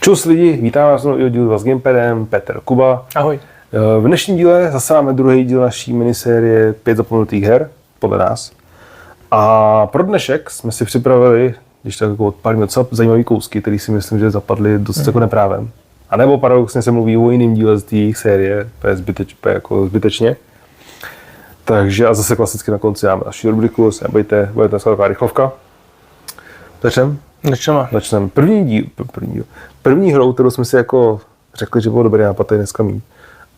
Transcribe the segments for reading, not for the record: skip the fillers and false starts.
Čus lidi, vítám vás u dílu s Gamepadem, Petr Kuba. Ahoj. V dnešním díle zase máme druhý díl naší minisérie 5 zapomenutých her, podle nás. A pro dnešek jsme si připravili, když tak jako odpálíme docela zajímavý kousky, které si myslím, že zapadly dost jako neprávem. A nebo paradoxně se mluví o jiném díle z té série, jako zbytečně. Takže a zase klasicky na konci máme naši rubriku, se nebojte, bude to taková rychlovka. Začneme. První hrou, kterou jsme si jako řekli, že bylo dobrý nápad, tady dneska mít.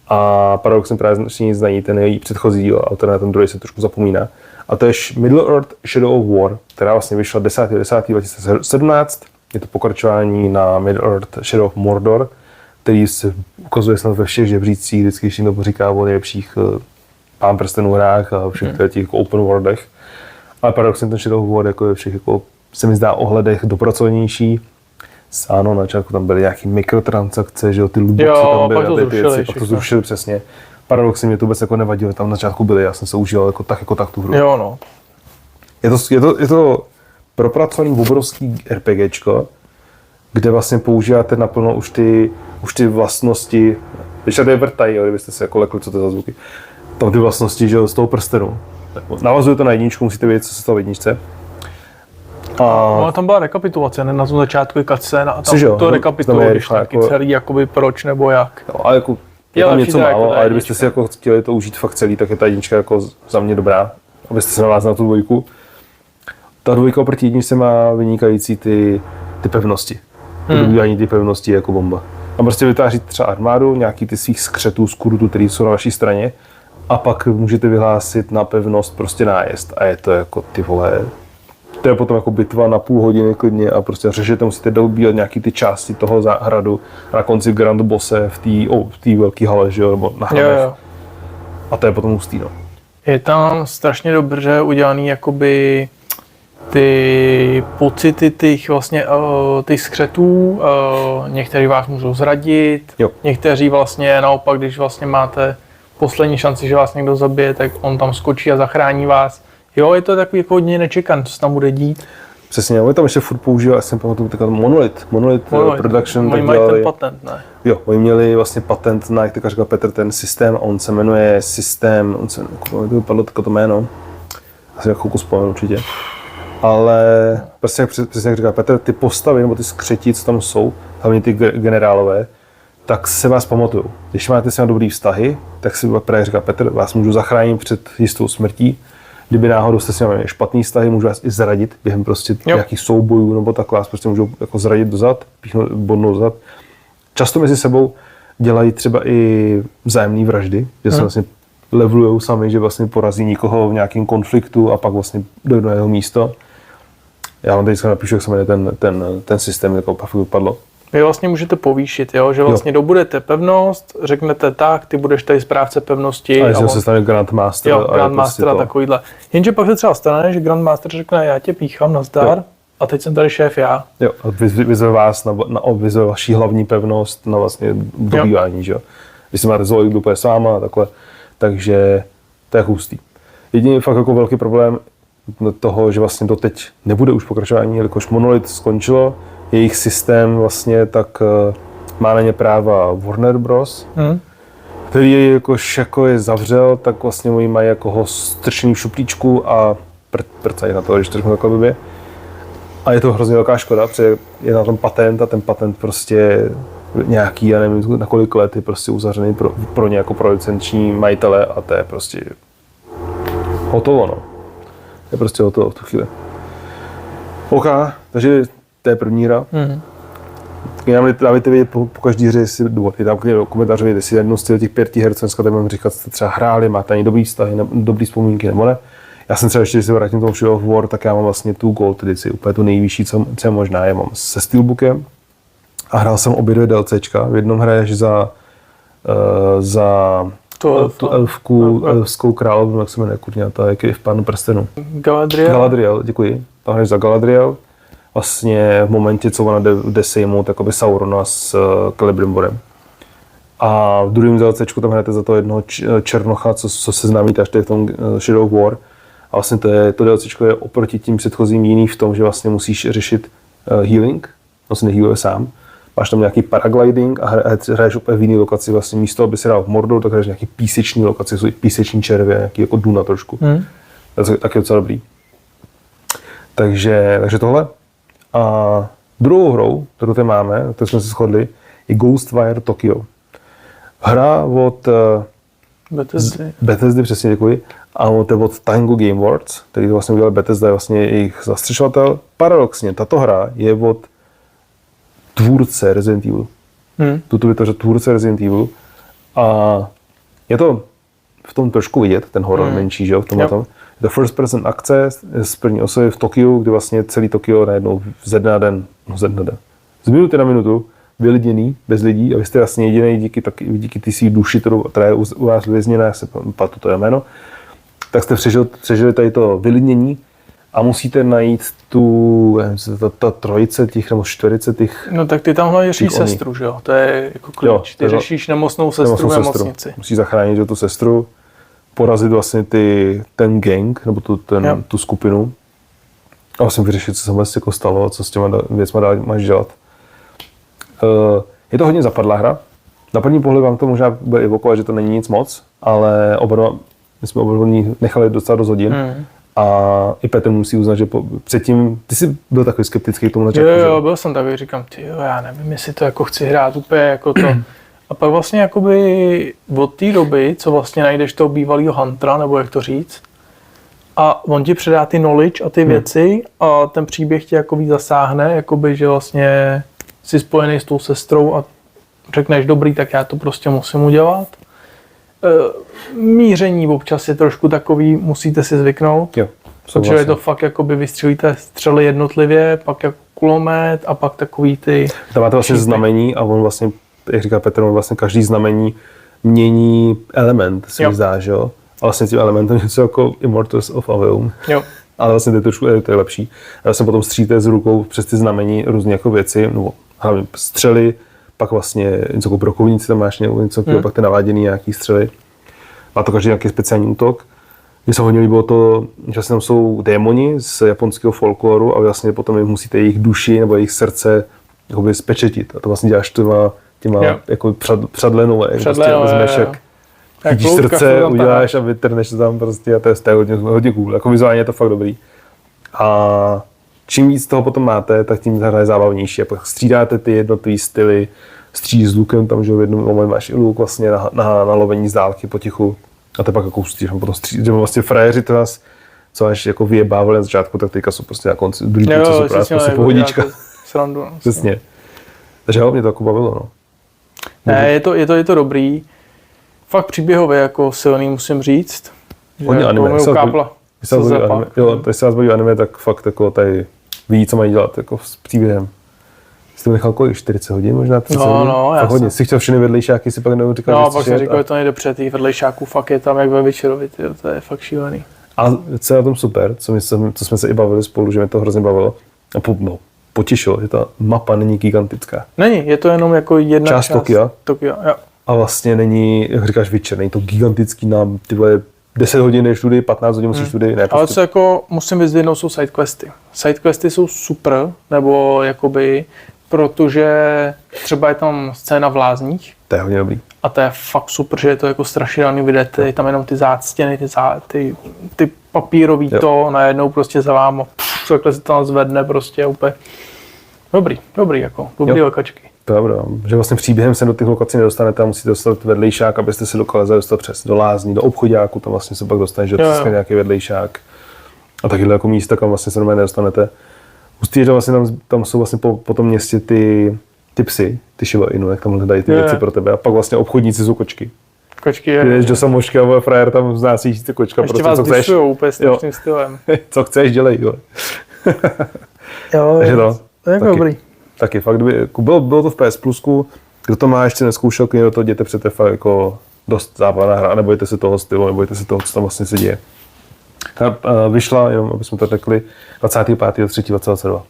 A paradoxně právě všichni znají ten její předchozí díl, ale na ten druhý se trošku zapomíná. A to je Middle-earth Shadow of War, která vlastně vyšla 10.10.2017. Je to pokračování na Middle-earth Shadow of Mordor, který se ukazuje snad ve všech žebřících, vždycky když někdo říká o nejlepších Pán prstenů hrách a všech těch open worldech. Ale paradoxně ten Shadow of War jako je všech jako se mi zdá ohledech dopracovanější. Ano, na začátku tam byly nějaké mikrotransakce, že jo, ty lootboxy tam byly a ty věci, pak to zrušili přesně. Paradoxně mě to vůbec jako nevadilo, tam na začátku byly, já jsem se užíval jako tak tu hru. Jo, no. Je to propracovaný obrovský RPGčko, kde vlastně používáte naplno už ty vlastnosti, když tady je vrtají, kdybyste se jako lekli, co to je za zvuky, tam ty vlastnosti, že jo, z toho prstenu. Navazuje to na jedničku, musíte vědět, co se stalo v jedničce. No, tam byla rekapitulace, ne? Na tom začátku je cutscene a tam to rekapituluje, když taky jako, celý, jakoby proč nebo jak. Jo, a jako je tam něco málo, ale kdybyste si jako chtěli to užít fakt celý, tak je ta jednička jako za mě dobrá, abyste se navázali na tu dvojku. Ta dvojka oproti jedničce má vynikající ty pevnosti. Dobývání ty pevnosti jako bomba. A prostě vytváříte třeba armádu, nějaký ty svých skřetů, skurtů, který jsou na vaší straně, a pak můžete vyhlásit na pevnost prostě nájezd. A je to jako ty vole. To je potom jako bitva na půl hodiny klidně a prostě řešíte, musíte dobíjet nějaký ty části toho hradu na konci Grand Bosse v té velké hale, že jo, nebo na hradech. A to je potom hustý, no. Je tam strašně dobře udělaný jakoby ty pocity těch vlastně těch skřetů, někteří vás můžou zradit, někteří vlastně naopak, když vlastně máte poslední šanci, že vás někdo zabije, tak on tam skočí a zachrání vás. Jo, je to takový jako hodně nečekan, co se tam bude dít. Přesně, oni tam ještě furt používali, já jsem pamatuju takový Monolith Production. Oni mají ten patent, ne? Jo, oni měli vlastně patent na, jak říkal Petr, ten systém, a on se jmenuje systém, to vypadlo to jméno, asi jako chvilku vzpomenu určitě. Ale přesně jak říká Petr, ty postavy nebo ty skřetí, co tam jsou, hlavně ty generálové, tak se vás pamatujou. Když máte s nimi dobrý vztahy, tak si právě říká Petr, vás můžu zachránit před jistou smrtí. Kdyby náhodou jste s nimi špatný vztahy, můžu vás i zradit během prostě nějakých soubojů nebo tak vás prostě můžou jako zradit dozad, bodnout dozad. Často mezi sebou dělají třeba i vzájemné vraždy, že se vlastně levelujou sami, že vlastně porazí někoho v nějakém konfliktu a pak vlastně dojdu na jeho místo. Já vám teď napíšu, jak se jmenuje ten systém, jako pak vypadlo. Vy vlastně můžete povýšit, jo? Že vlastně dobudete pevnost, řeknete tak, ty budeš tady správce pevnosti. A jestli se stane Grandmaster. Jo, Grandmaster a takovýhle. Jenže pak se třeba stane, že Grandmaster řekne, já tě píchám, nazdar, a teď jsem tady šéf já. Jo, a vyzve vás vyzve vaší hlavní pevnost na vlastně dobývání, že jo. Když si máte zvolit, kdo půjde s váma a takhle, takže to je hustý. Jediný fakt jako velký problém toho, že vlastně to teď nebude už pokračování, jelikož Monolith skončilo, jejich systém vlastně tak má na ně práva Warner Bros., který jako je zavřel, tak vlastně oni mají jako ho strčený v šuplíčku a prcají na to, když to řeknu takhle blbě. A je to hrozně velká škoda, protože je na tom patent a ten patent prostě nějaký, já nevím na kolik let, je prostě uzavřený pro ně jako pro licenční majitele a to je prostě hotovo, no. Je prostě hotovo v tu chvíli. OK, takže to je první hra. Dávajte vědět po každý hře, jestli dám komentáře, jestli jednou z těch 5 her, co dneska tady mám říkat, jste třeba hráli, máte ani dobrý vztahy, dobrý vzpomínky nebo ne. Já jsem třeba ještě, když se vrátím tomu Shadow of War, tak já mám vlastně tu Gold edici, úplně tu nejvyšší, co je možná. Já mám se Steelbookem a hrál jsem obě dvě DLCčka. V jednom hraješ za tu elfskou královnu, jak se jmenuje, kurňa, ta je v Pánu prstenů. Galadriel, děkuji. Tam hraješ za Galadriel. Vlastně v momentě, co ona jde sejmout takoby Saurona s Celebrimborem. A v druhém DLCčku tam hrajete za toho jednoho černocha, co se známí až v tom Shadow of War. A vlastně to DLCčko je oproti tím předchozím jiný v tom, že vlastně musíš řešit healing, on se nehealuje sám. máš tam nějaký paragliding a hraješ úplně v jiný lokaci, vlastně místo, aby si hrál v Mordor, tak hraješ nějaký píseční lokaci, jsou i píseční červě, nějaký jako Duna trošku. Tak je docela dobrý. Takže tohle. A druhou hrou, kterou tady máme, kterou jsme se shodli, je Ghostwire Tokyo. Hra od Bethesdy, přesně děkuji. A od Tango Gameworks, který to vlastně udělal Bethesda, je vlastně jejich zastřešovatel. Paradoxně, tato hra je od tvůrce Resident Evil. Tuto vytvořil tvůrce Resident Evil. A je to v tom trošku vidět, ten horor menší, že jo, v tomhle tom. Je to first person akce z první osoby v Tokiu, kdy vlastně celý Tokio najednou ze dne na den, z minuty na minutu, vylidněný, bez lidí, a vy jste vlastně jediný díky té svý duši, která je u vás vězněná, já se pamatuju to jméno, tak jste přežili tady to vylidnění a musíte najít ta trojice těch, nebo čtvorice těch... No tak ty tam hlavně řešíš sestru, že jo? To je jako klíč. Jo, ty řešíš nemocnou sestru v nemocnici. Musíš zachránit tu sestru, porazit vlastně ten gang, nebo tu skupinu a vlastně vyřešit, co se vlastně jako stalo a co s těma věcma dál máš dělat. Je to hodně zapadlá hra. Na první pohled vám to možná bude evokovat, že to není nic moc, ale my jsme oba nechali docela dost hodin. A i Petr musí uznat, že předtím, ty jsi byl takový skeptický k tomu začátku. Jo, byl jsem takový, říkám, já nevím, jestli to jako chci hrát úplně jako to. A pak vlastně jakoby od té doby, co vlastně najdeš toho bývalého Huntera, nebo jak to říct, a on ti předá ty knowledge a ty věci a ten příběh tě jako víc zasáhne, jakoby, že vlastně jsi spojený s tou sestrou a řekneš, dobrý, tak já to prostě musím udělat. Míření občas je trošku takový, musíte si zvyknout. Jo, protože je to fakt jakoby vystřelíte střely jednotlivě, pak jako kulomet a pak takový ty... Tam máte vlastně znamení a on vlastně, jak říká Petr, on vlastně každý znamení mění element, se mi zdá, že jo? A vlastně tím elementem je něco jako Immortals of Aveum. Jo. Ale vlastně to je lepší. A vlastně potom střílíte s rukou přes ty znamení různé jako věci, no, hlavně střely, pak vlastně něco jako brokovníci tam máš, něco pak ty naváděný nějaký střely. Má to každý nějaký speciální útok. Mně se hodně líbilo to, že vlastně tam jsou démoni z japonského folkloru a vlastně potom jim musíte jejich duši nebo jejich srdce jakoby spečetit. A to vlastně děláš těma jako přadlenou, vezmeš chytíš srdce, uděláš a vytrneš to tam prostě a to je hodně cool. Jako vizuálně je to fakt dobrý. A čím víc toho potom máte, tak tím ta hra je zábavnější. A pak střídáte ty jednotlivé styly, střílíš s lukem, tam že v jednom momentu máš i luk vlastně na lovení z dálky potichu. A to pak jako střílíš, potom střílíš, že vlastně frajeři to nás, co až jako vyjebávali na začátku, tak teďka jsou prostě na konci, druhý půl, co jsou prostě pohodička. Srandu. Přesně. Takže jo, mě to jako bavilo, no. Ne, je to dobrý. Fakt příběhově jako silný, musím říct. Hodně anime. Když se vás baví anime, tak fakt jako tady ví, co mají dělat jako s příběhem. Jsi to nechal kolik? 40 hodin možná? 30 hodin? No, já hodně. Jsi chtěl všechny vedlejšáky, si pak nebo říkal, no, pak jsem říkal, že to nejde před těch vedlejšáků, fakt je tam jak ve Witcherovi, to je fakt šílený. A co je na tom super, co jsme se i bavili spolu, že mě to hrozně bavilo, a potěšilo, že ta mapa není gigantická. Není, je to jenom jako jedna část Tokia. Jo. A vlastně není, jak říkáš, Witcher, není to gigantický nám, tyhle 10 hodin jdeš tudy, 15 hodin musíš tudy, ne. Ale co jako musím vyzdvihnout, jsou sidequesty. Sidequesty jsou super, nebo jakoby, protože třeba je tam scéna v lázních. To je hodně dobrý. A to je fakt super, že je to jako strašidelný vidět, je tam jenom ty záctěny, ty papírový to, najednou prostě za váma, takhle se tam zvedne prostě úplně. Dobrý jako, dobrý lokačky. Pravda, že vlastně příběhem se do těch lokací nedostanete a musíte dostat vedlejšák, abyste si dokázali dostat přes do lázní, do obchodáku, tam vlastně se pak dostaneš, že to je nějaký vedlejšák. A takyhle jako místa, kam vlastně se normálně nedostanete. Hustý je, že vlastně tam jsou vlastně po tom městě ty psy, ty Shiba Inu, jak tam hledají ty věci pro tebe. A pak vlastně obchodníci jsou kočky. Jdeš do samošky a frajer tam znásilíš ty kočka. Ještě prostě, vás dyšujou úplně strašným stylem. Co chceš, dělej. Jo. Takže to je dobrý. Taky fakt, bylo to v PS Plusku, kdo to má ještě neskoušel, klidně do toho jděte, přece fakt jako dost zábavná hra, nebojte se toho stylu, nebojte se toho, co tam vlastně se děje. Ta vyšla, jenom aby jsme to řekli, 25.3.2022.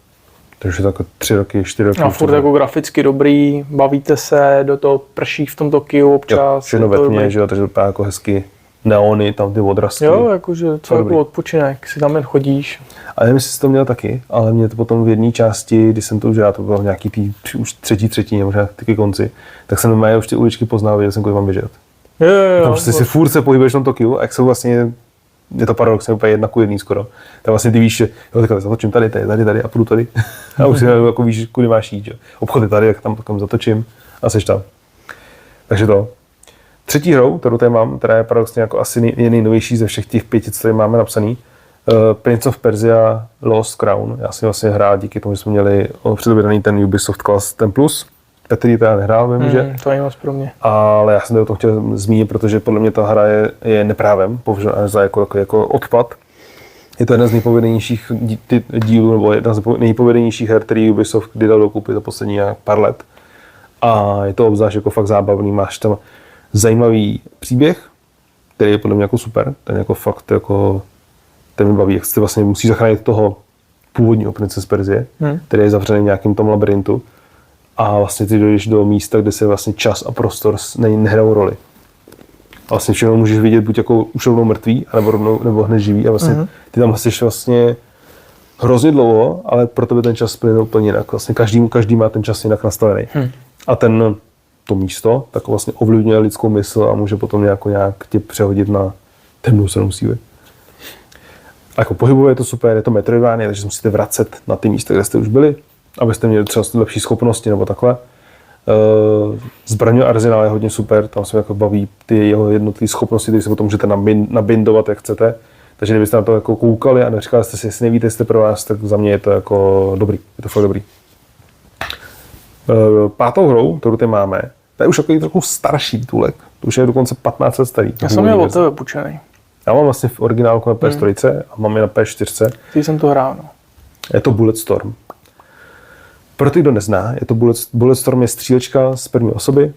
Takže tak 3 roky, 4 roky. A furt jako graficky dobrý, bavíte se, do toho prší v tom Tokiu občas. Jo, všechno ve tmě, že jo, takže vypadá jako hezky. neony, tam ty odrazky. Jo, jakože celý odpočinek, si tam jen chodíš. A nevím, jestli jsi to měl taky, ale mě to potom v jedné části, když jsem to už dělal, to bylo v nějaký už třetí, možná taky konci, tak jsem normálně už ty uličky poznal, věděl jsem, kudy mám běžet. Jo. Tam prostě si furt se pohybuješ v tom Tokiu a jak jsou vlastně, je to paradoxně úplně 1:1 skoro, tak vlastně ty víš, že jo, takhle zatočím tady a půjdu tady a už si jako víš, kudy máš jít, že? Obchod je tady, tak tam zatočím a seš tam. Takže to. Třetí hrou, kterou tady mám, která je paradoxně jako asi nejnovější ze všech těch 5, co tady máme napsaný, Prince of Persia Lost Crown. Já jsem vlastně hrál díky tomu, že jsme měli předoběraný ten Ubisoft Class, ten Plus. Petr to já nehrál, vím, že. To je moc pro mě. Ale já jsem to o tom chtěl zmínit, protože podle mě ta hra je neprávem, považována za jako odpad. Je to jedna z nejpovedenějších dílů, nebo jedna z nejpovedenějších her, který Ubisoft kdy dal dokupy za poslední pár let. A je to obzvlášť jako fakt zábavný, máš tam zajímavý příběh, který je podle mě jako super, ten jako fakt jako, ten mě baví, jak se vlastně musíš zachránit toho původního prince z Perzie, který je zavřený v nějakým tom labirintu a vlastně ty dojdeš do místa, kde se vlastně čas a prostor nehrajou roli. A vlastně všechno můžeš vidět buď jako už rovnou mrtvý, nebo hned živý a vlastně ty tam jsi vlastně hrozně dlouho, ale pro tebe ten čas plyne úplně jinak. Vlastně každý má ten čas jinak nastavený. A to místo tak vlastně ovlivňuje lidskou mysl a může potom nějak tě přehodit na temnou stranu síly. A jako pohybuje je to super, je to Metroidvania, takže musíte vracet na ty místa, kde jste už byli, abyste měli třeba lepší schopnosti nebo takhle. Zbraňový arzenál je hodně super, tam se jako baví ty jeho jednotlivé schopnosti, které se potom můžete nabindovat, jak chcete. Takže kdybyste na to jako koukali a neříkali jste si, jestli nevíte, jestli pro vás, tak za mě je to jako dobrý, je to fakt dobrý. Pátou hrou, kterou tady máme, to je už takový trochu starší titulek, to už je dokonce 15 let starý. Já jsem měl od tebe půjčený. Já mám vlastně v originálku na PS3 a mám je na PS4. Ty jsem to hrál, no. Je to Bulletstorm. Pro ty, kdo nezná, je to Bulletstorm je střílečka z první osoby,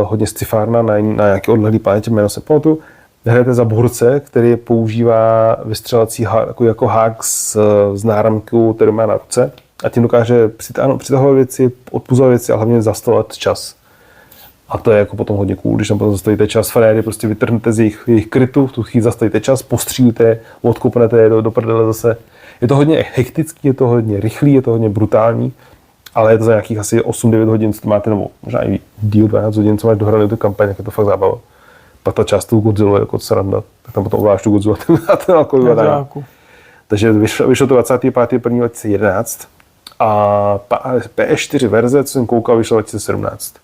hodně scifárna na nějaké odlehlé planetě, jméno se pamatuju. Hrajete za borce, který používá vystřelací jako hák s náramkou, kterou má na ruce. A tím dokáže přitahovat věci, odpuzovat věci a hlavně zastavovat čas. A to je jako potom hodně cool, když tam potom zastavíte čas, frajery prostě vytrhnete z jejich krytu, v tu chvíli zastavíte čas, postřílíte, odkopnete je do prdele zase. Je to hodně hektický, je to hodně rychlý, je to hodně brutální, ale je to za nějakých asi 8-9 hodin, co to máte, nebo možná i díl 12 hodin, co máš dohraný tu kampaň, tak je to fakt zábava. Pak ta část tu Godzilla je jako sranda, tak tam potom ovládáš tu Godzilla a ten alkohol vypadá. Takže vyšlo to 25.1.2011 a PS4 verze, co jsem koukal, vyšlo 2017.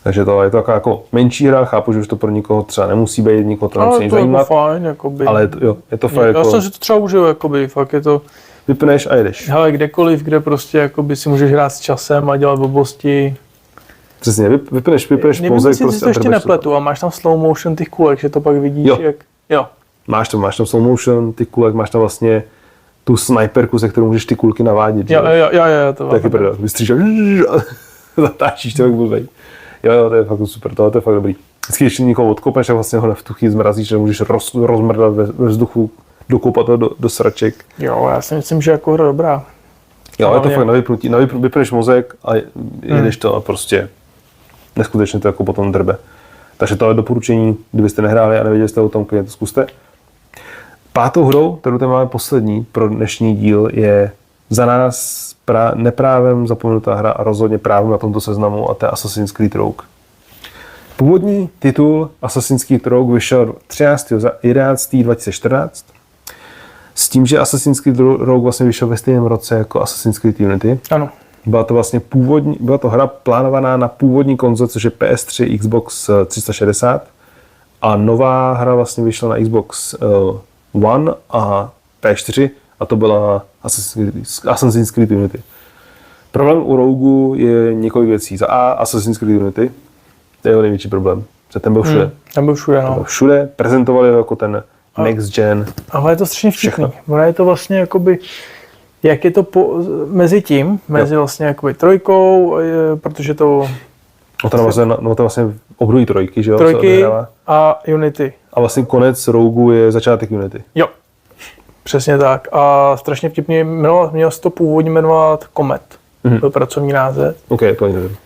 Takže to je to jako menší hra, chápu, že už to pro nikoho třeba nemusí být, nikoho to nemusí zajímat. Jako fajn, jakoby. Ale je to fajn. Já jsem si to třeba užil, jakoby, fakt je to... Vypneš a jedeš. Hele, kdekoliv, kde prostě jakoby si můžeš hrát s časem a dělat blbosti. Přesně, vypneš pozek prostě. Si to ještě nepletu a máš tam slow motion těch kulek, že to pak vidíš, jak... Jo. Máš tam slow motion těch kulek, máš tam vlastně tu sniperku, se kterou můžeš ty kulky navádět. Jo, to taky prdel. Vystříš a zatáčíš to, jak blbej. Jo, to je fakt super, tohle je fakt dobrý. Vždycky, když někoho odkopneš a vlastně ho v tu chvíli zmrazíš, že můžeš rozmrdat ve vzduchu, dokopat ho do sraček. Jo, já si myslím, že jako hra dobrá. Jo, je to fakt na vypnutí. Vypneš mozek a jedeš to a prostě neskutečně to jako potom drbe. Takže to je doporučení, kdybyste nehráli a nevěděli jste o tom, klidně to zkuste. Pátou hrou, kterou tam máme poslední pro dnešní díl, je za nás neprávem zapomenutá hra a rozhodně právem na tomto seznamu a to je Assassin's Creed Rogue. Původní titul Assassin's Creed Rogue vyšel 13.11.2014 s tím, že Assassin's Creed Rogue vlastně vyšel ve stejném roce jako Assassin's Creed Unity. Ano. Byla to hra plánovaná na původní konzole, což je PS3, Xbox 360 a nová hra vlastně vyšla na Xbox One a PS4 a to byla Assassin's Creed Unity. Problém u Rogu je několik věcí. Za A, Assassin's Creed Unity, to je jeho největší problém. Ten byl všude. Ten byl všude, no. Ten byl všude, prezentovali ho jako ten next gen. Ale je to strašně vtipný. Ono je to vlastně jakoby, jak je to mezi vlastně jakoby trojkou, protože to... No to vlastně období trojky, že jo? Trojky a Unity. A vlastně konec Rogu je začátek Unity. Jo. Přesně tak. A strašně vtipně měl se to původně jmenovat Comet. Byl pracovní název. OK, to ani nevím.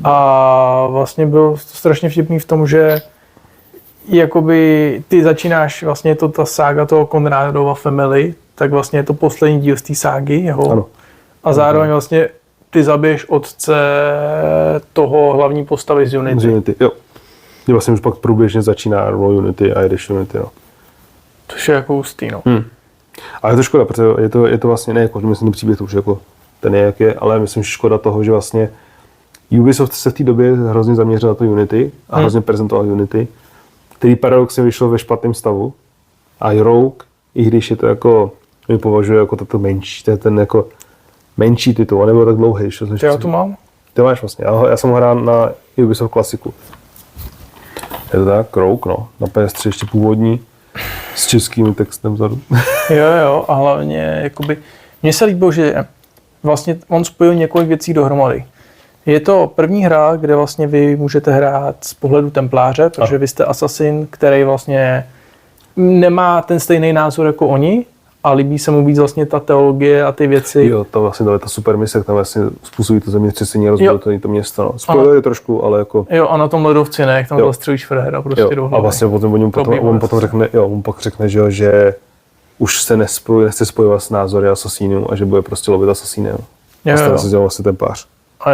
A vlastně byl strašně vtipný v tom, že jakoby ty začínáš, vlastně je to ta sága toho Conradova Family, tak vlastně je to poslední díl z té ságy jeho. Ano. A zároveň vlastně ty zabiješ otce toho hlavní postavy z Unity. Z Unity, jo. Kdy vlastně už pak průběžně začíná rovnou Unity a jdeš Unity, no. To je jako hustý, no. Ale je to škoda, protože je to vlastně, ne jako, že myslím, ten příběh to už jako ten je, jak je, ale myslím, že škoda toho, že vlastně Ubisoft se v té době hrozně zaměřil na to Unity a hrozně prezentoval Unity, který paradoxně vyšlo ve špatném stavu. A Rogue, i když je to jako, my považuje jako toto menší, to je ten jako menší titul, on nebyl tak dlouhý. Já to mám. Ty máš vlastně, já jsem ho hrál na Ubisoft klasiku. Je to tak, Rogue, no, na PS3 ještě původní, s českým textem vzadu. Jo, a hlavně, jakoby, mně se líbilo, že vlastně on spojil několik věcí dohromady. Je to první hra, kde vlastně vy můžete hrát z pohledu templáře, protože vy jste asasin, který vlastně nemá ten stejný názor jako oni a líbí se mu víc vlastně ta teologie a ty věci. Jo, to vlastně je ta super mise, tam vlastně způsobí to zemětřesení a rozbilo to město. No. Spoiler trošku, ale jako... Jo, a na tom ledovci ne, jak tam zastřelíš Frera prostě do hlavy. A vlastně on potom řekne, on pak řekne, že už se nechce spojovat s názory asasínů a že bude prostě lovit asasínem. A stane se vlastně templář. A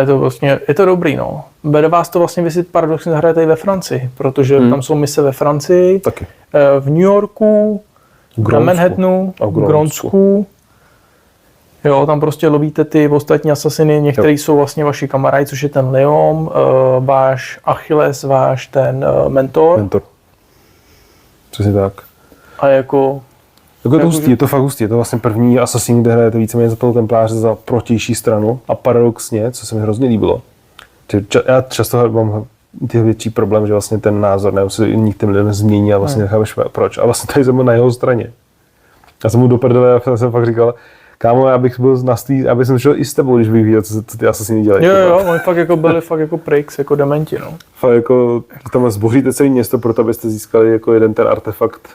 je to dobrý, no. Bere vás to vlastně, vy si paradoxně zahrajete i ve Francii, protože tam jsou mise ve Francii, taky. V New Yorku, na Manhattanu, v Grónsku. Jo, tam prostě lovíte ty ostatní asasiny, některý jsou vlastně vaši kamarádi, což je ten Leon, váš Achilles, váš ten mentor. Přesně tak. A jako je to fakt hustý, je to vlastně první asasín, kde hrajete víceméně za toho templáře za protější stranu a paradoxně, co se mi hrozně líbilo, já často mám ty větší problém, že vlastně ten názor se nikdy lidem změní a vlastně necháváš proč. A vlastně tady jsem byl na jeho straně. Já jsem mu do prdele a jsem fakt říkal, kámo, já bych byl abych jsem šel i s tebou, když bych viděl, co ty asasíny dělají. Jo, oni fakt jako byli fakt jako pricks, jako dementi, no. Fakt jako, tam zboříte celé město, proto abyste získali jako jeden ten artefakt.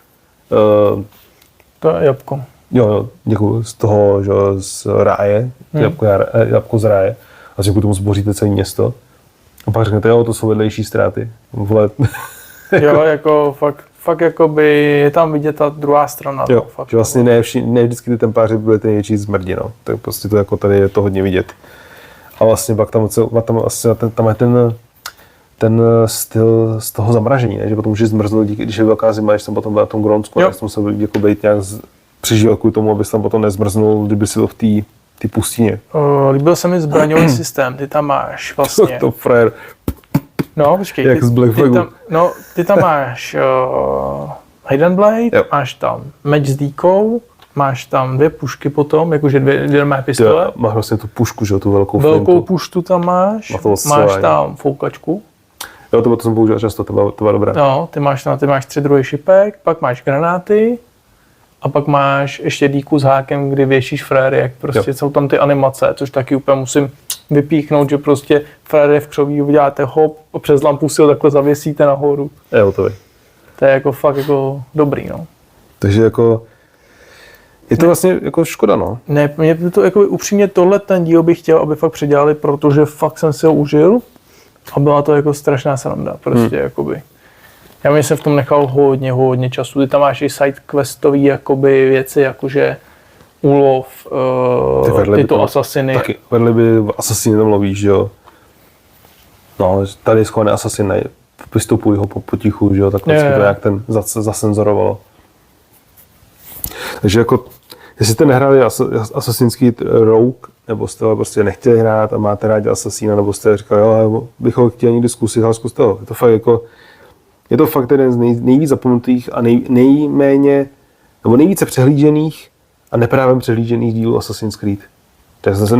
To je jabko. Jo, děkuju, z toho, že z ráje, jabko z ráje. A děkuju tomu zboříte celé město. A pak řeknete, jo, to jsou vedlejší ztráty. Vole. Jo, jako fakt jakoby je tam vidět ta druhá strana. Jo, fakt, že vlastně ne vždycky ty templáři byly ty největší zmrdi, no. Tak prostě to jako tady je to hodně vidět. A vlastně pak tam je ten styl z toho zamražení, ne? Že potom můžeš zmrznout, když je velká zima, když jsem potom byl na tom Grónsku, tak jsem musel jako být nějak přežívat kvůli tomu, abys tam potom nezmrznul, kdyby si byl v té pustině. Líbil se mi zbraňový systém, ty tam máš vlastně. To frajer. No, počkej. Jak z Black Flagu. Ty tam máš Hidden Blade, máš tam meč s dýkou, máš tam 2 pušky potom, jakože dvě má pistole. Máš vlastně tu pušku, že tu velkou flintu. Pušku tam máš tam foukačku. Jo, to jsem používal často, to bylo dobré. No, ty máš 3 druhý šipek, pak máš granáty a pak máš ještě dýku s hákem, kdy věšíš fréry, jak prostě jsou tam ty animace, což taky úplně musím vypíchnout, že prostě fréry v křoví uděláte hop, přes lampu si ho takhle zavěsíte nahoru. To je jako fakt jako dobrý, no. Takže jako je to vlastně jako škoda, no. Ne, mě to jako upřímně tohle ten díl bych chtěl, aby fakt předělali, protože fakt jsem si ho užil a byla to jako strašná sranda, prostě jakoby. Já mě jsem v tom nechal hodně času. Ty tam máš i sidequestový jakoby věci, jakože úlov, tyto asasiny. Taky, vedle by asasiny tam lovíš, že jo. No, tady je schovaný asasin, vystupují ho potichu, že jo, takhle to nějak ten zasenzorovalo. Takže jako, jestli jste nehráli Assassin's Rogue, nebo jste ho prostě nechtěli hrát a máte rádi asasína, nebo jste říkali, jo, bych ho chtěl někdy zkusit, ale zkuste ho. Je to fakt jeden z nejvíc zapomenutých a nejvíce přehlížených a neprávem přehlížených dílů Assassin's Creed. Takže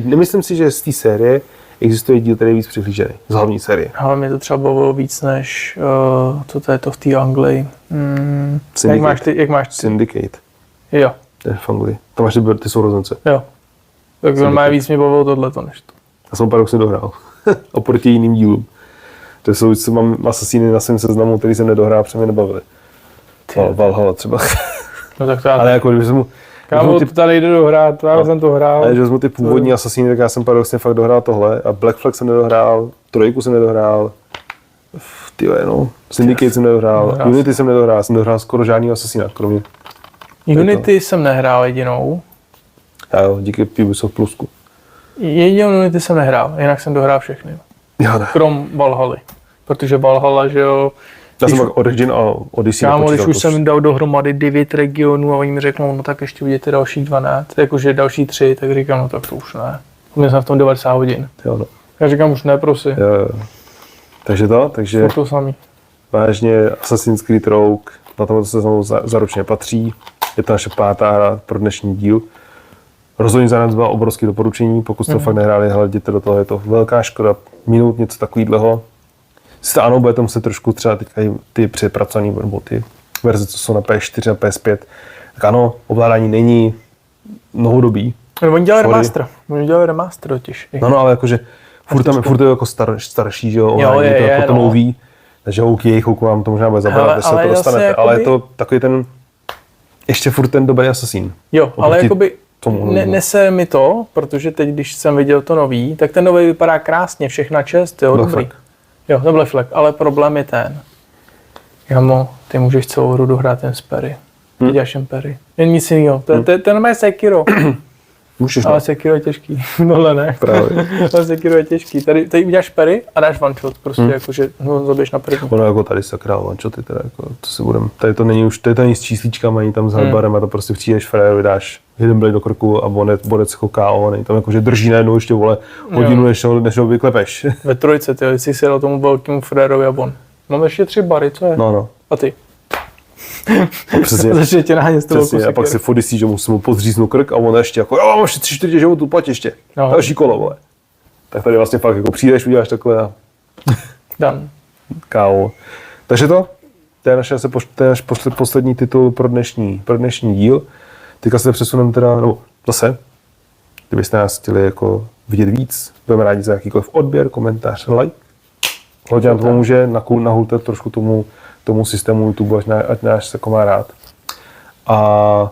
nemyslím si, že z té série existuje díl, který je víc přehlížený, z hlavní série. Ale mě to třeba bavilo víc než to je to v té Anglii. Jak máš ty? Syndicate. Jo. To je v Anglii. Tam máš ty sourozence. Jo. Tak víc mě bavilo tohleto než to. Já jsem paradoxně dohrál. Oproti jiným dílům. To jsou, co mám asasíny na svém seznamu, který jsem nedohrál, protože mě nebavili. Valhalla třeba. No tak to ale jako, když jsem mu... Kámo, to tady jde dohrát, já jsem to hrál. Ale když vezmu ty původní asasíny, tak já jsem paradoxně fakt dohrál tohle. A Black Flag jsem nedohrál, 3 jsem nedohrál. Tyhle, no. Syndicate jsem nedohrál, Unity jsem nedohrál, jsem nedohrál skoro žádný Assassina, kromě... Unity jsem nehrál jedinou. Já jo, díky Ubisoft Plusku. Jedinou Unity jsem nehrál, jinak jsem dohrál všechny. Já ne. Krom Valhaly. Protože Valhalla, že jo... Já jsem pak Origin a Odyssey Kámo, když už jsem dal dohromady 9 regionů a oni mi řeknou, no tak ještě udějte dalších 12, jakože další 3, tak říkám, no tak to už ne. Měl jsem v tom 90 hodin. Jo, no. Já říkám, už ne, prosím. Jo. Takže to samý. vážně Assassin's Creed Rogue, na tomto se znovu zaručně patří. Je to naše 5. hra pro dnešní díl. Rozhodně za nás byla obrovské doporučení, pokud jste to fakt nehráli, hleděte do toho, je to velká škoda minut něco takového. Sice ano, bude to muset trošku třeba teďka ty přepracované, nebo ty verze, co jsou na PS4 a PS5, tak ano, ovládání není novodobý. Oni dělali remaster totiž. No, ale jakože furt je jako starší, že jo, ovládání je to jako to nový, takže OK, chvilku vám to možná bude zabrat, když se to dostanete, jakoby... ale je to takový ten, ještě furt ten dobrý Assassin. Jo, ale jakoby nese mi to, protože teď, když jsem viděl to nový, tak ten nový vypadá krásně, všechna čest, jo, dobrý. Jo, to byl flek, ale problém je ten. Jamo, ty můžeš celou hru dohrát jen z Perry. Ty děláš jen Perry. Jen nic jiného. To je Sekiro. Můžeš, ale Sekiro je těžký. Nohle ne. Právě. Ale Sekiro je těžký. Tady uděláš Perry a dáš one shot. Prostě jakože zabiješ na první. Ono jako tady sakra one shoty, teda jako, to si budem. Tady to není už, tady to není s čísličkama, ani tam s hardbarem a to prostě přijdeš frajerovi, dáš jeden blade do krku a bodec jako KO, není tam jakože drží najednou ještě vole hodinu, než ho vyklepeš. Ve trojce, ty jsi si dal tomu velkému frajerovi a on. Mám ještě 3 bary, co je? No. A ty? Přesně. Začne tě nahánět s tou Přesně, a pak si v Odyssey, že musím mu podříznout krk a on ještě jako, jo, máš 3-4 životů, pojď ještě. No. Další kolo, vole. Tak tady vlastně fakt jako přijdeš, uděláš takhle a... Dan. KO. Takže to je náš poslední titul pro dnešní díl. Teďka se přesuneme teda, no zase, kdybyste nás chtěli jako vidět víc, budeme rádi za jakýkoliv odběr, komentář, like. Hodně nám to pomůže, nahulte trošku tomu systému YouTube, ať náš jako má rád. A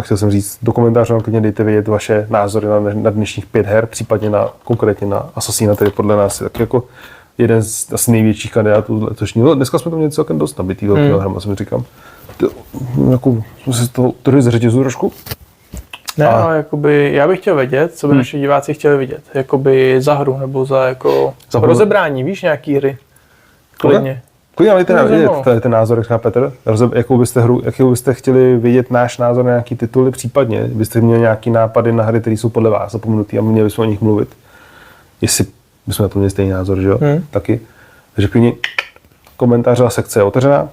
chtěl jsem říct, do komentářů nám klidně dejte vědět vaše názory na dnešních 5 her, případně konkrétně na Assassina, který podle nás je tak jako jeden z asi největších kandidátů letošního. Dneska jsme to měli celkem dost nabitý velkého hrama, jsem říkám. Jako, jsme se z toho trhli z řetězu trošku. Ne, ale jakoby, já bych chtěl vědět, co by naši diváci chtěli vidět. Jakoby za hru, nebo za rozebrání, víš, nějaký hry. Klidně. Klidně, ale ten názor, jak říká Petr, jakou byste chtěli vědět náš názor na nějaký tituly, případně byste měli nějaký nápady na hry, které jsou podle vás zapomenutý a měli bychom o nich mluvit. Jestli bychom na to měli stejný názor, že jo? Taky. Takže klidně komentářová sekce je otevřená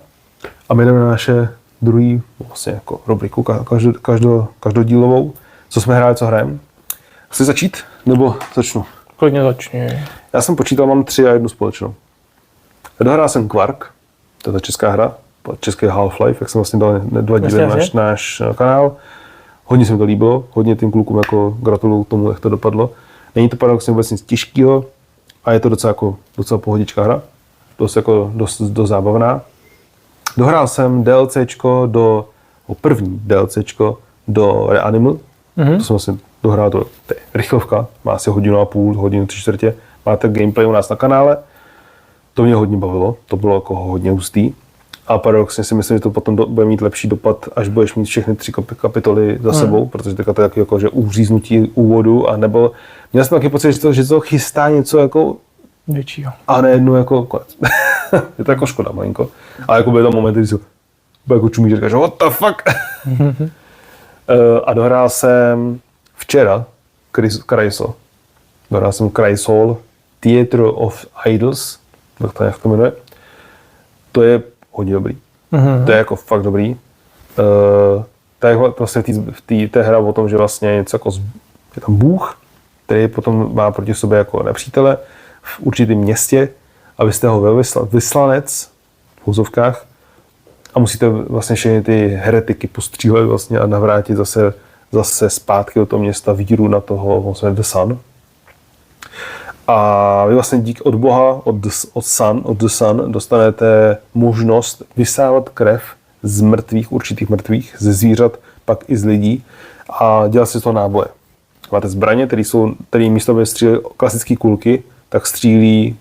a my jdeme na naše druhý vlastně jako rubriku každodílovou. Co jsme hráli, co hrajeme. Chci začít? Nebo začnu? Klidně začni. Já jsem počítal, mám 3 a 1 společnou. Dohrál jsem Quark, to je ta česká hra, český Half-Life, jak jsem vlastně dal 2 díly na náš kanál. Hodně se mi to líbilo, hodně tím klukům jako gratuluju k tomu, jak to dopadlo. Není to paradoxně vůbec nic těžkého a je to docela pohodičká hra, dost zábavná. Dohrál jsem první DLCčko do Reanimal, to jsem vlastně dohrál, to je rychlovka, má asi 1,5 hodiny, hodinu 3/4, máte gameplay u nás na kanále. To mě hodně bavilo, to bylo jako hodně hustý. A paradoxně si myslím, že to potom bude mít lepší dopad, až budeš mít všechny 3 kapitoly za sebou, protože teďka to je taky jako, že uříznutí úvodu, a nebo měl jsem taky pocit, že to chystá něco jako většího. A nejednou jako konec. Je to jako škoda malinko. Ale jako byly tam momenty, kdy si jako čumíš, říkáš, what the fuck? A dohrál jsem včera Cryso. Dohrál jsem Cryso Theatre of Idols, jak to jmenuje. To je hodně dobrý. To je jako fakt dobrý. To je vlastně v té hra o tom, že vlastně něco jako je tam bůh, který potom má proti sobě jako nepřítele v určitém městě a vy jste ho vyslanec v úzovkách a musíte vlastně všechny ty heretiky postřílet vlastně a navrátit zase zpátky do toho města víru na toho vlastně The Sun. A vy vlastně díky od Boha, od The Sun, dostanete možnost vysávat krev z určitých mrtvých, ze zvířat, pak i z lidí a dělat si z toho náboje. Máte zbraně, které místo aby střílely klasické kulky, tak střílí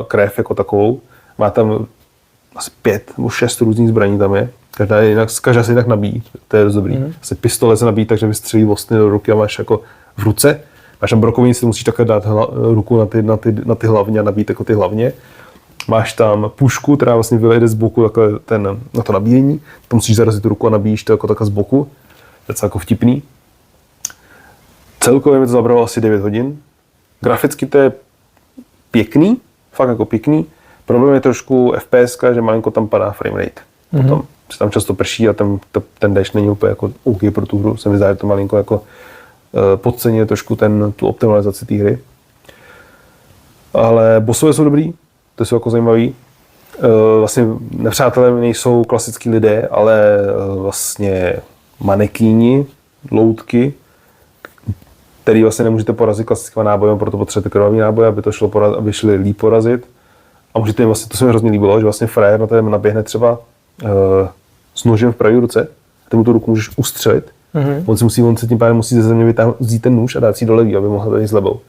krev jako takovou má tam asi 5 nebo 6 různých zbraní tam je. Každá se jinak nabíjí, to je dost dobrý. Asi pistole se nabíjí tak, že vystřelí ostny do ruky a máš jako v ruce. Máš tam brokovnici, musíš takhle dát ruku na ty hlavně a nabít jako ty hlavně. Máš tam pušku, která vlastně vyjede z boku takhle na to nabíjení. Tam musíš zarazit tu ruku a nabíjíš to jako takhle z boku. To je jako vtipný. Celkově mi to zabralo asi 9 hodin. Graficky to je pěkný, fakt jako pěkný. Problém je trošku FPS, že malinko tam padá framerate. Potom se tam často prší a ten dash není úplně jako OK pro tu hru. Se mi zdá, že to malinko jako podceňuje trošku tu optimalizaci té hry. Ale bossové jsou dobrý, to jsou jako zajímavý. Vlastně nepřátelé nejsou klasický lidé, ale vlastně manekýni, loutky, který vlastně nemůžete porazit klasickým nábojem, proto potřebujete krvavý náboj, aby to šlo aby šli líp porazit. A můžete jim vlastně, to se mi hrozně líbilo, že vlastně frajer na tebe naběhne třeba s nožem v pravé ruce, ty mu tu ruku můžeš ustřelit. On se tím pádem musí ze země vzít ten nůž a dát si do levý, aby mohl tady s lebou.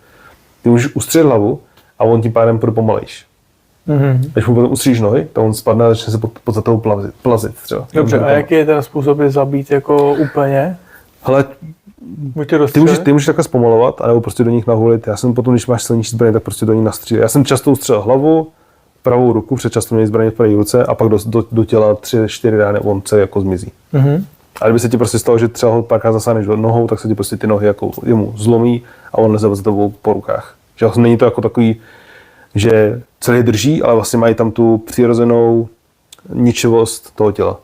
Ty můžeš ustřelit hlavu a on tím pádem půjde pomalejš. Když mu potom ustříš nohy, tak on spadne a začne se pod tou plazit třeba. Dobře, a jaký je ten způsob zabít jako úplně? Hele, ty můžeš takhle zpomalovat, anebo prostě do nich nahulit. Já jsem potom, když máš silnější zbraně, tak prostě do nich nastřílel. Já jsem často ustřelil hlavu, pravou ruku, před často měli zbraně v pravé ruce a pak do těla 3-4 rány on celý jako zmizí. A kdyby se ti prostě stalo, že třeba ho párkrát zasáhneš do nohou, tak se ti prostě ty nohy jako jemu zlomí a on leze za tebou po rukách. Že není to jako takový, že celý drží, ale vlastně mají tam tu přirozenou ničivost toho těla.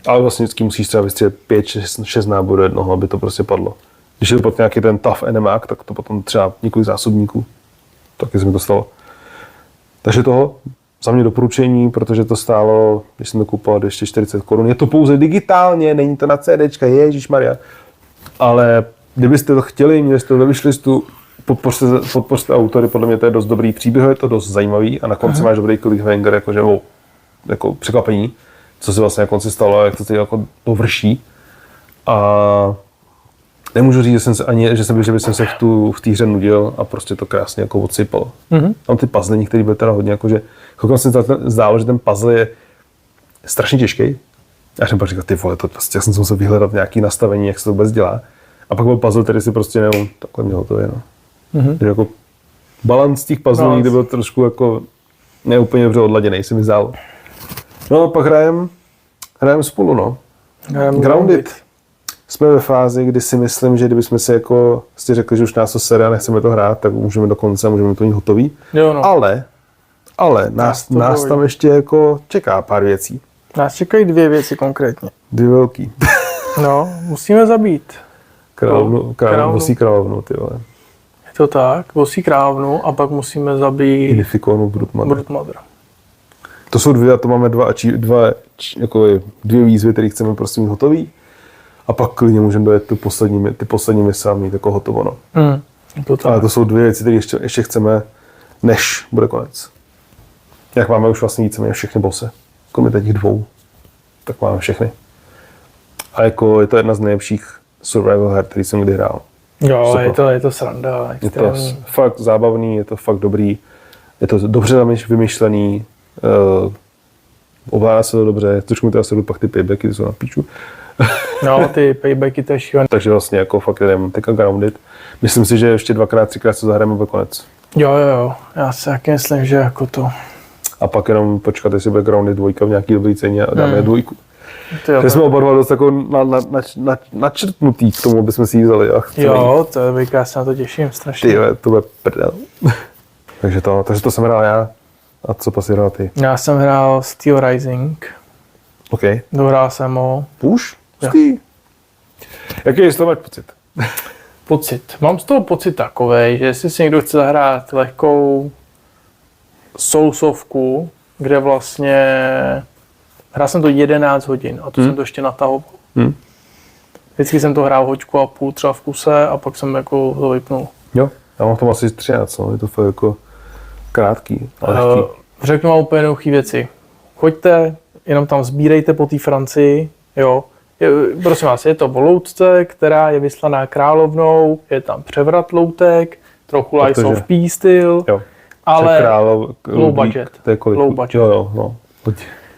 Ale vlastně vždycky musíš třeba vystřelit 5-6 nábojů do jednoho, aby to prostě padlo. Když je to potom nějaký ten tough enemák, tak to potom třeba několik zásobníků. Taky se mi to stalo. Takže toho za mě doporučení, protože to stálo, když jsem to kupoval, 240 Kč. Je to pouze digitálně, není to na CDčka, ježišmarja. Ale kdybyste to chtěli, měli jste to ve wishlistu, podpořte autory, podle mě to je dost dobrý příběh, je to dost zajímavý a na konci máš dobrý cliffhanger, jako překvapení, co se vlastně na konci stalo a jak to teď jako dovrší. A nemůžu říct, že bych se v té hře nudil a prostě to krásně jako odsypalo. Tam ty puzzle některý byly teda hodně jakože, chvilku se zdálo, že ten puzzle je strašně těžký. Já jsem pak říkal, ty vole, to prostě, já jsem musel vyhledat nějaký nastavení, jak se to vůbec dělá. A pak byl puzzle, který si prostě nevím, takhle měl to je, no. Takže jako balans těch puzzlů někdy byl trošku jako neúplně dobře odladěný, se mi zdálo. No a pak hrajeme spolu, no. Grounded. Jsme ve fázi, kdy si myslím, že kdybychom si jako řekli, že už nás to sere a nechceme to hrát, tak můžeme do konce a můžeme to mít hotový. Jo, no. Ale nás tam ještě jako čeká pár věcí. Nás čekají 2 věci konkrétně. 2 velký. No, musíme zabít. Vosí královnu, ty vole. Je to tak, vosí královnu a pak musíme zabít Inifikonu Brutmother. To jsou 2 a to máme 2 výzvy, které chceme prostě mít hotový. A pak klidně můžeme dojet ty poslední mise a mít jako hotovo, no. Ale to jsou 2 věci, které ještě chceme, než bude konec. Jak máme už vlastně víceméně všechny bossy. Kromě těch 2, tak máme všechny. A jako je to jedna z nejlepších survival her, který jsem kdy hrál. Jo, je to sranda. Je to fakt zábavný, je to fakt dobrý, je to dobře vymyšlený, ovládá se to dobře, trošku mi teda se pak ty paybacky, ty jsou na píču. No, ty paybacky to je šílený. Takže vlastně jako fakt jdem teďka Grounded. Myslím si, že ještě 2x, 3x se zahrajeme po konec. Jo, já si taky myslím, že jako to. A pak jenom počkat, jestli bude Grounded 2 v nějaký dobrý ceně a dáme 2. Takže jsme oba dva dost jako načrtnutý k tomu, aby jsme si ji vzali. Jo, to je já se na to těším strašně. Ty, to bude prdel. takže to jsem hrál já. A co pas hrál ty? Já jsem hrál Steel Rising. OK. Dohrál jsem ho. Už? Jaký je z toho máš pocit? Mám z toho pocit takovej, že jestli si někdo chce zahrát lehkou sousovku, kde vlastně hrál jsem to 11 hodin a to jsem to ještě natahoval. Vždycky jsem to hrál 1,5 hodiny třeba v kuse a pak jsem jako to vypnul. Jo, já mám v tom asi 13, no. Je to fakt jako krátký, ale lehký. Řeknu vám úplně jednoduché věci. Choďte, jenom tam sbírejte po té Francii, jo. Prosím vás, je to o loutce, která je vyslaná královnou, je tam převrat loutek, trochu Lies of P styl. Jo. Ale low budget. To je kolik? Low budget. Jo, no.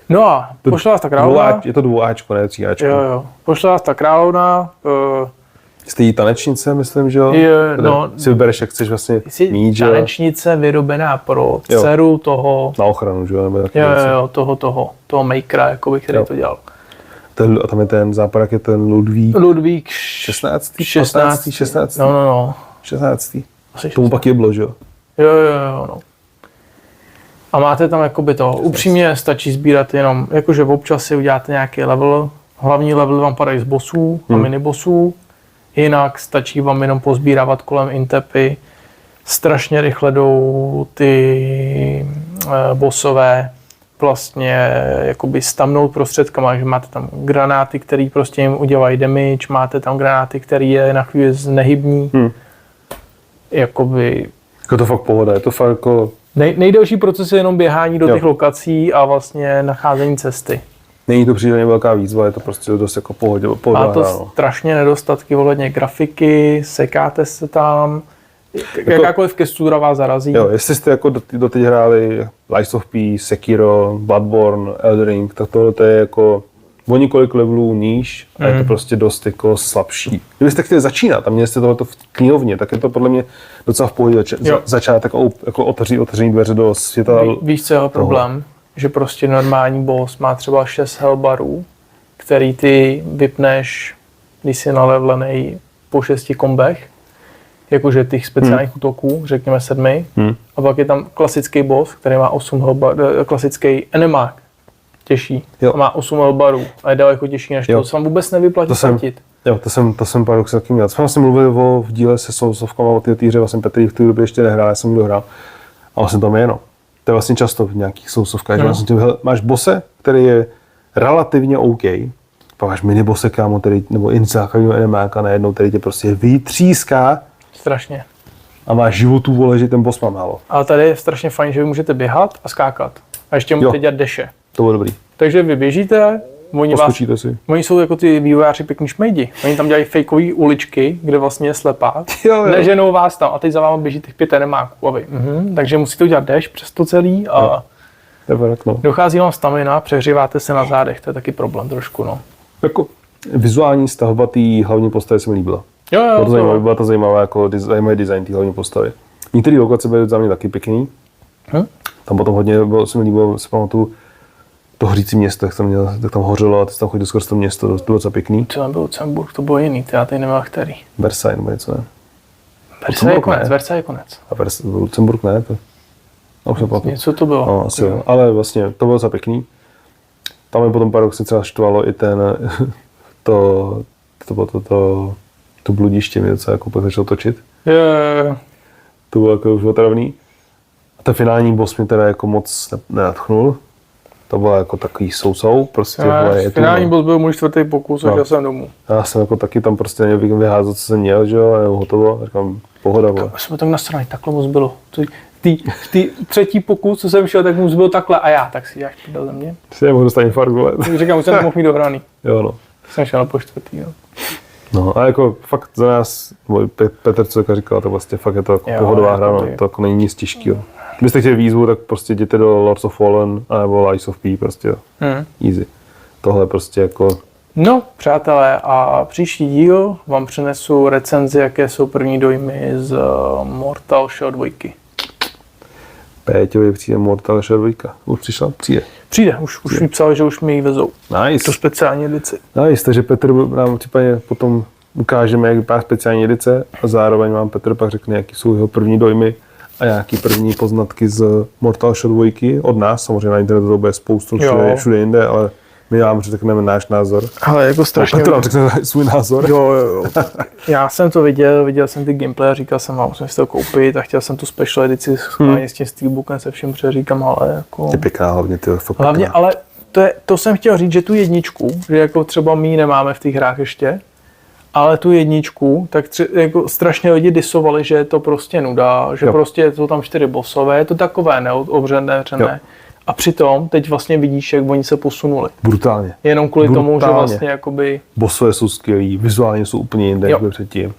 No a pošla vás ta královna. Je to 2Ačko, ne 3Ačko. Jo. Pošla vás ta královna. Jste jí tanečnice, myslím, že jo? No, si vybereš, jak chceš vlastně mít, že jo? Tanečnice vyrobená pro dceru toho... Na ochranu, že jo? Jo, toho makera, jakoby, který to dělal. A tam je ten západák, je ten Ludvík 16. 16. No. 16. Tomu pak je bylo, že jo? Jo, no. A máte tam jakoby to, upřímně stačí sbírat jenom, jakože občas si uděláte nějaký level, hlavní level vám padají z bossů a minibossů, jinak stačí vám jenom pozbírávat kolem intepy, strašně rychle jdou ty bossové vlastně jakoby stamnout prostředkama, že máte tam granáty, které prostě jim udělají damage, máte tam granáty, které je na chvíli znehybní, jakoby... Jako to fakt pohoda, je to fakt jako... Nejdelší proces je jenom běhání do těch lokací a vlastně nacházení cesty. Není to příliš velká výzva, je to prostě dost jako pohoda. Má to strašně nedostatky ohledně grafiky, sekáte se tam, jakákoliv kestura vás zarazí. Jo, jestli jste jako doteď hráli Lies of P, Sekiro, Bloodborne, Elden Ring, tak tohle je jako o několik levelů níž a je to prostě dost jako slabší. Kdybyste chtěli začínat a měli jste tohleto v knihovně, tak je to podle mě docela v pohodě začátek jako otevření dveře do světa. Víš, co je problém? Že prostě normální boss má třeba 6 hellbarů, který ty vypneš, když jsi nalevlenej po 6 kombech, jakože těch speciálních útoků, řekněme 7. A pak je tam klasický boss, který má 8 hellbarů, klasický enemák, těžší, a má 8 hellbarů a je daleko těžší než to, co vám vůbec nevyplatí platit. Jo, to jsem paradoxně taky měl. Jsme vlastně mluvili v díle se Soulsovkama o té hře, vlastně Petr v té době ještě nehrál, já jsem dohrál. A vlastně tam je jedno. To je vlastně často v nějakých Soulsovkách, že vlastně máš bose, který je relativně OK, pak máš minibose, kámo, nebo základního enemáka najednou, který tě prostě vytříská. Strašně. A máš životů, vole, že ten boss má málo. Ale tady je strašně fajn, že vy můžete běhat a skákat. A ještě můžete dělat deše. To bylo dobrý. Takže vy běžíte, oni jsou jako ty vývojáři pěkný šmejdi. Oni tam dělají fejkový uličky, kde vlastně je slepák. Neženou vás tam a teď za váma běží těch 5 enemáků. Takže musíte udělat dash přes to celý a dochází vám stamina, přehříváte se na zádech, to je taky problém trošku. No. Jako vizuální stavba té hlavní postavy se mi líbila. Byla to zajímavá, jako zajímavý design té hlavní postavy. Některé lokace byly za mě taky pěkný. Tam potom hodně se mi líbilo, si pamatuju, to hořící město, jak tam hořelo a ty tam chodil skoro to město, to bylo docela pěkný. To nebyl Lucemburg, to bylo jiný, já teď nevím, který. Versailles nebo něco, ne? Versailles je konec. A Lucemburg ne? Něco to bylo. No, asi jo. Ale vlastně to bylo docela pěkný. Tam je potom paradoxně třeba štvalo i to bludiště mi docela jako pak začal točit. To bylo jako už otravný. A ten finální boss mě teda jako moc nenadchnul. To bylo jako takový sousou, prostě. Finální boss byl můj 4. pokus a šel jsem domů. Já jsem jako taky tam prostě neměl vyházet, co jsem měl, že jo, a nebo hotovo. Říkám, pohoda, vole. Jsme tak nasraný, takhle moc bylo. Ty 3. pokus, co jsem šel, tak moc bylo takhle a já, tak si děláš prdel ze mě. Si nemohl dostat infarkt, vole. Říkám, už jsem to mohl mít dohraný. Jo, no. Jsem šel na po 4. no. No a jako fakt za nás, Petr co říkal, to vlastně fakt je to jako pohodová hra, no. To jako není nic těžkého. Kdybyste chtěli výzvu, tak prostě jděte do Lords of Fallen nebo Lies of P, prostě easy. Tohle prostě jako... No, přátelé, a příští díl vám přinesu recenzi, jaké jsou první dojmy z Mortal Shell 2. Péťovi přijde Mortal Shell 2. Už přišla? Přijde, už mi psal, že už mi ji vezou. Nice. To speciální edici. Nice, takže Petr nám případně potom ukážeme, jak vypadá speciální edice a zároveň vám Petr pak řekne, jaký jsou jeho první dojmy a nějaký první poznatky z Mortal Shell 2 od nás. Samozřejmě na internetu to bude spoustu všude jinde, ale my vám řekneme náš názor. Ale jako strašně... Petr nám řekne svůj názor. Jo. Já jsem to viděl jsem ty gameplay a říkal jsem, musím si to koupit a chtěl jsem tu special edici s tím steelbookem se vším, protože říkám, ale jako... Je pěkná hlavně, ty fakt hlavně, ale to jsem chtěl říct, že tu jedničku, že jako třeba my ji nemáme v těch hrách ještě, ale tu jedničku, tak jako strašně lidi disovali, že je to prostě nuda, že prostě jsou tam 4 bossové, je to takové neobřené. A přitom teď vlastně vidíš, jak oni se posunuli. Brutálně. Jenom kvůli tomu, že vlastně jakoby... Bossové jsou skvělí, vizuálně jsou úplně jinde, jak předtím.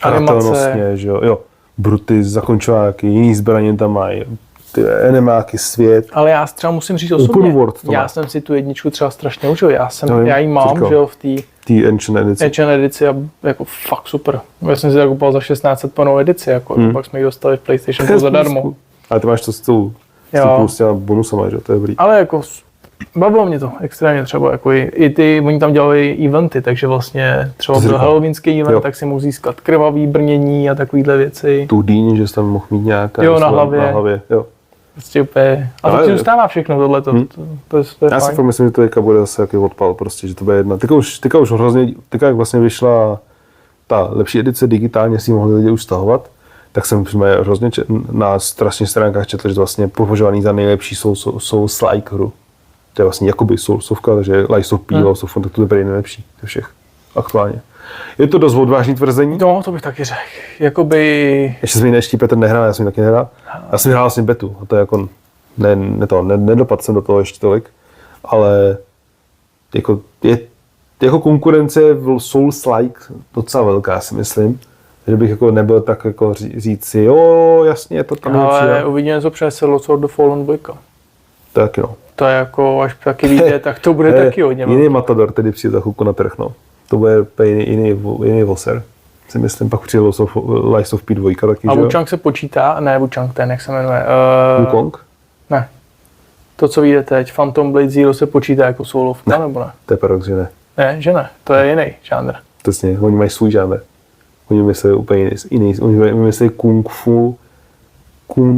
Animace. Že jo. Bruty, zakončováky, jiný zbraně tam mají, ty enemáky, svět. Ale já třeba musím říct Open osobně, world to já má. jsem si tu jedničku třeba strašně užil. Já ji co mám, říkal? že jo, v té Tý Ancient edici. Ancient edici a jako fakt super. Já jsem si tak kupoval za 1600 po novou edici, jako pak jsme ji dostali v PlayStation Plus zadarmo. Ale ty máš to s tou s těma bonusama, že to je dobrý. Ale jako bavilo mě to extrémně třeba, jako i ty, oni tam dělali eventy, takže vlastně třeba byl halloweenský event, tak si mohl získat krvavý brnění a takovýhle věci. Tu dýni, že jsi tam mohl mít nějaká. Jo, na hlavě. Jo. Prostě úplně. A to ti zůstává všechno tohleto. To je Já si fakt myslím, že to teďka bude zase jaký odpal, prostě, že to bude jedna. Teďka už hrozně, jak vlastně vyšla ta lepší edice digitálně, si ji mohli lidi už stahovat, tak jsem hrozně na strašně stránkách četl, že to vlastně považovaný za nejlepší Souls-like hru. To je vlastně jakoby Soulsovka, takže Lies of P, Lies of Fun, tak to je nejlepší ze všech aktuálně. Je to dost odvážný tvrzení. No, to bych taky řekl. Jakoby... Ještě jsem ji ještě Petr nehrál, já jsem ji taky nehrál. Já jsem hrál vlastně betu, a to je jako, nedopadl jsem do toho ještě tolik, ale jako, je jako konkurence v Souls-like docela velká, si myslím. Že bych jako nebyl tak jako říct si, jo, jasně, to tam ale je. Ale uvidíme, co přinese Lords of the Fallen 2. Tak jo. To je jako, až taky vyjde, tak to bude taky hodně. Jiný Matador, tedy přijde za chvilku na trh, no. To bude jiný voser. Si myslím, pak přijde Lies of P2 taky, a že jo? Wuchang se počítá, ne Wuchang, ten jak se jmenuje. Wukong? Ne. To, co vyjde teď, Phantom Blade Zero se počítá jako solovka, nebo ne? To je paradox, že ne. Ne, že ne. To je jiný žánr. Přesně, oni mají svůj žánr. Oni myslí úplně jiný. Oni myslí kung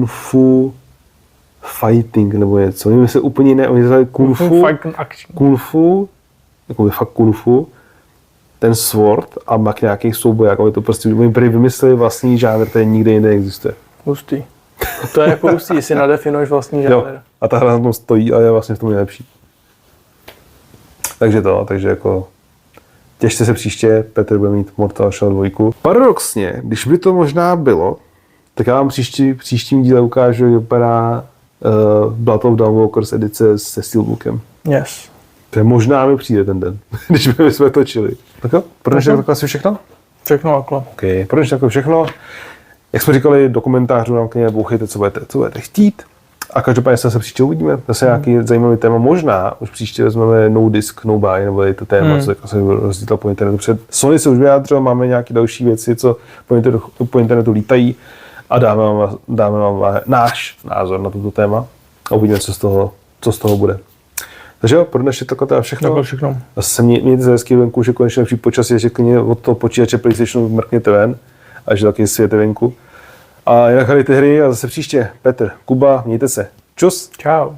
fu fighting nebo něco. Oni myslí úplně jiné. Oni myslí kung fu, jako by fakt kung fu, ten sword a mak nějakých souboj. Jako to prostě, oni vymysleli vlastní žánr, který nikde jinde neexistuje. Hustý. To je jako hustý, jestli nadefinuješ vlastní žánr. A ta hra na tom stojí a je vlastně v tom nejlepší. Takže jako těšte se příště, Petr bude mít Mortal Shell 2. Paradoxně, když by to možná bylo, tak já vám příštím díle ukážu, jak vypadá Blood of Dawnwalkers edice se Steelbookem. Yes. To možná mi přijde ten den, když bychom točili. Tak jo, pro dnešek takhle asi všechno? Všechno takhle. OK, pro dnešek takhle všechno. Jak jsme říkali, do komentářů nám klidně bouchejte, co budete chtít. A každopádně se příště uvidíme. Zase nějaký zajímavý téma. Možná už příště vezmeme no disk, no buy, nebo je to téma, co se rozdítal po internetu. Před Sony se už vyjádřil, máme nějaké další věci, co po internetu lítají a dáme vám náš názor na toto téma a uvidíme, co z toho bude. Takže jo, pro dnešek takhle všechno. Zase mějte se hezky venku, že konečně lepší počasí, že klidně od toho počítače PlayStationu mrkněte ven a že taky svět je venku. A jinak hrajte hry a zase příště. Petr, Kuba, mějte se. Čus. Čau.